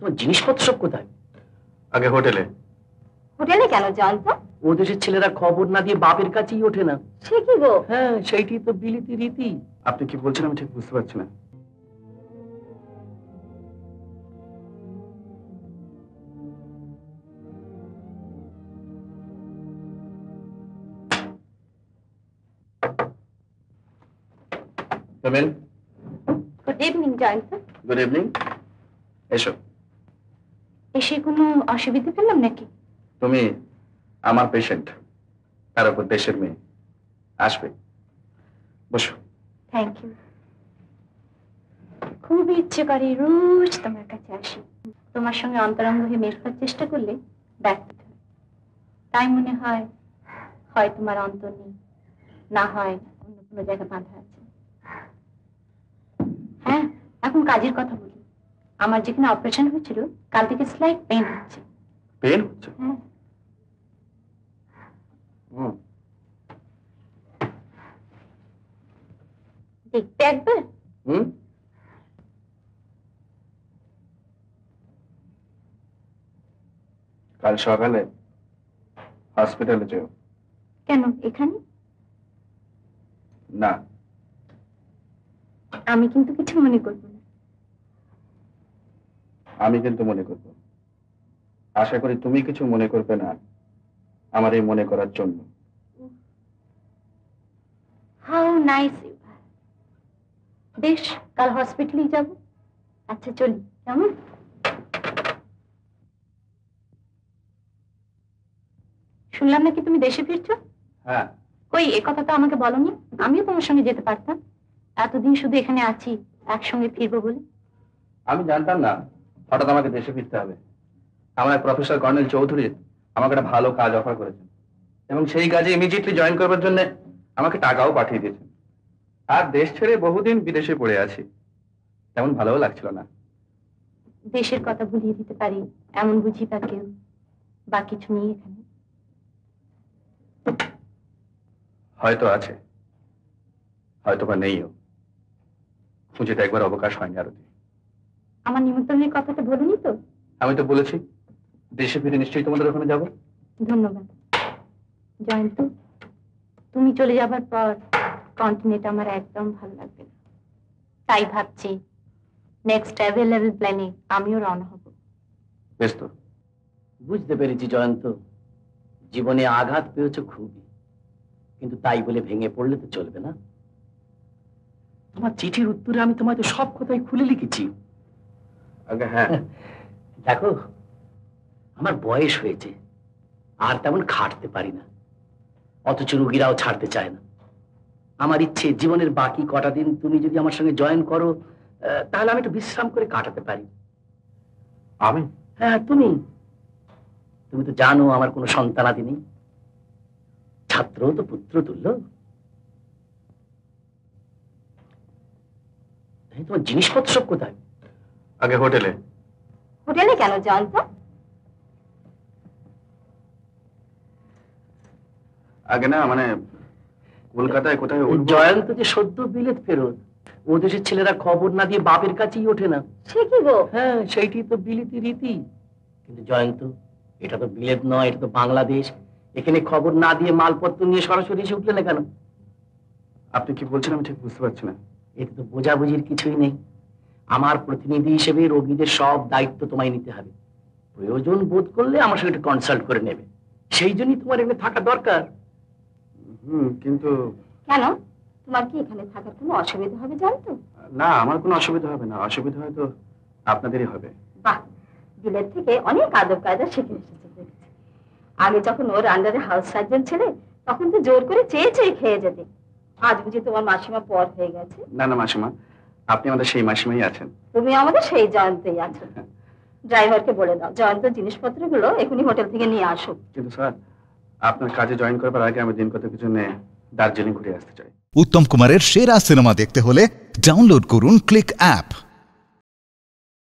তোমার জিনিসপত্র সব কোথায়? আগে হোটেলে। হোটেলে কেন জয়ন্ত? ও দেশের ছেলেরা খবর না দিয়ে বাপের কাছেই ওঠে না। সে কি গো? হ্যাঁ, সেইটি তো বিলিতি রীতি। আপনি কি বলছেন আমি ঠিক বুঝতে পারছি না। Good evening Jayanta. Good evening. এসো। এসে কোনো অসুবিধা পেলাম নাকি? তুমি আমার পেশেন্ট, তার উপর দেশের মেয়ে। আসবে, বসো। Thank you. খুব ইচ্ছে করে রোজ তোমার কাছে আসি, তোমার সঙ্গে অন্তরঙ্গ হয়ে মেশবার চেষ্টা করলে ব্যর্থ হয়। তাই মনে হয় হয় তোমার অন্তর নেই, না হয় অন্য কোনো জায়গায় বাঁধা আছে। হ্যাঁ, এখন কাজের কথা বলি। আমার যেখানে অপারেশন হয়েছিল কাল থেকে স্লাইট পেইন হচ্ছে। পেইন হচ্ছে? হ্যাঁ। দেখতে একবার? কাল সকালে হসপিটালে যেও। কেন এখানে? না, আমি কিন্তু কিছু মনে করব না। আমি কিন্তু মনে করব। আশা করি তুমি কিছু মনে করবে না আমার এই মনে করার জন্য। How nice you. বেশ, কাল হসপিটালেই যাব। আচ্ছা চলি, কেমন? শুনলাম নাকি তুমি দেশে ফিরছো? হ্যাঁ। কই, এ কথা তো আমাকে বলনি। আমিও তোমার সঙ্গে যেতে পারতাম। এতদিন শুধু এখানে আছি একসঙ্গে ফিরবো বলে। আমি জানতাম না হঠাৎ আমাকে দেশে ফিরতে হবে। আমার প্রফেসর কর্নেল চৌধুরী আমাকে একটা ভালো কাজ অফার করেছেন এবং সেই কাজে ইমিডিয়েটলি জয়েন করবার জন্য আমাকে টাকাও পাঠিয়ে দিয়েছেন। আর দেশ ছেড়ে বহুদিন বিদেশে পড়ে আছি, তেমন ভালোও লাগছিল না। দেশের কথা ভুলিয়ে দিতে পারি এমন বুঝি বা কেউ বা কিছু নেই এখানে? হয়তো আছে, হয়তো বা নেইও। খুঁজে একবার অবকাশ হয়নি আরতি। আমার নিমন্ত্রণের কথাটা বলিনি তো? আমি তো বলেছি দেশে ফিরে নিশ্চয়ই তোমাদের ওখানে যাব। ধন্যবাদ জয়ন্ত। তুমি চলে যাবার পর কন্টিনেন্ট আমার একদম ভালো লাগবে না। তাই ভাবছি নেক্সট অ্যাভেলেবল প্ল্যানে আমিও রওনা হব। বেশ তো। বুঝতে পেরেছি জয়ন্ত, জীবনে আঘাত পেয়েছ খুবই, কিন্তু তাই বলে ভেঙে পড়লে তো চলবে না। তোমার চিঠির উত্তরে আমি তোমায় তো সব কথাই খুলে লিখেছি। হ্যাঁ। দেখো, আমার বয়স হয়েছে, আর তেমন খাটতে পারি না, অথচ রুগীরাও ছাড়তে চায় না। আমার ইচ্ছে জীবনের বাকি কটা দিন তুমি যদি আমার সঙ্গে জয়েন করো, তাহলে আমি একটু বিশ্রাম করে কাটাতে পারি। আমি? হ্যাঁ, তুমি তো জানো আমার কোনো সন্তানাদি নেই। ছাত্র তো পুত্র তুল্য। তোমার জিনিসপত্র সব কোথায়? আগে হোটেলে। হোটেলে কেন জয়ন্ত? আগে না, মানে কলকাতায় কোথায়? জয়ন্ত যে সদ্য বিলেত ফেরত, ও দেশের ছেলেরা খবর না দিয়ে বাপের কাছেই ওঠে না। সে কি গো? হ্যাঁ, সেইটি তো বিলিতি রীতি। কিন্তু জয়ন্ত, এটা তো বিলেত নয়, এটা তো বাংলাদেশ। এখানে খবর না দিয়ে মালপত্র নিয়ে সরাসরি এসে উঠলে না কেন? আপনি কি বলছেন আমি ঠিক বুঝতে পারছি না। এতে তো বোঝাবুঝির কিছুই নেই। আমার প্রতিনিধি হিসেবে রোগীদের সব দায়িত্ব তোমায় নিতে হবে। প্রয়োজন বোধ করলে আমার সঙ্গে একটু কনসাল্ট করে নেবে। সেই জন্যই তোমার এখানে থাকা দরকার। কিন্তু কেন, তোমার কি এখানে থাকার কোনো অসুবিধা হবে জানতো? না, আমার কোনো অসুবিধা হবে না। অসুবিধা হয়তো আপনাদেরই হবে। বাহ, বিলেত থেকে অনেক আদব কায়দা শিখে এসেছে দেখছি। আগে যখন ওর আন্ডারে হাউস সার্জন ছিলে তখন তো জোর করে চেয়ে চেয়ে খেয়ে যেতে। আজ বুঝি তোমার মাসিমা পর হয়ে গেছে? না না মাসিমা, আপনি আমাদের সেই মাসিমাই আছেন। তুমি আমাদের সেই জয়ন্তই আছো। ড্রাইভারকে বলে দাও জয়ন্ত জিনিসপত্রগুলো এখনই হোটেল থেকে নিয়ে আসুক। কিন্তু স্যার, আপনার কাজে জয়েন করবার আগে আমি দিন কতকের জন্য দার্জিলিং ঘুরে আসতে চাই। উত্তম কুমারের সেরা সিনেমা দেখতে হলে ডাউনলোড করুন ক্লিক অ্যাপ।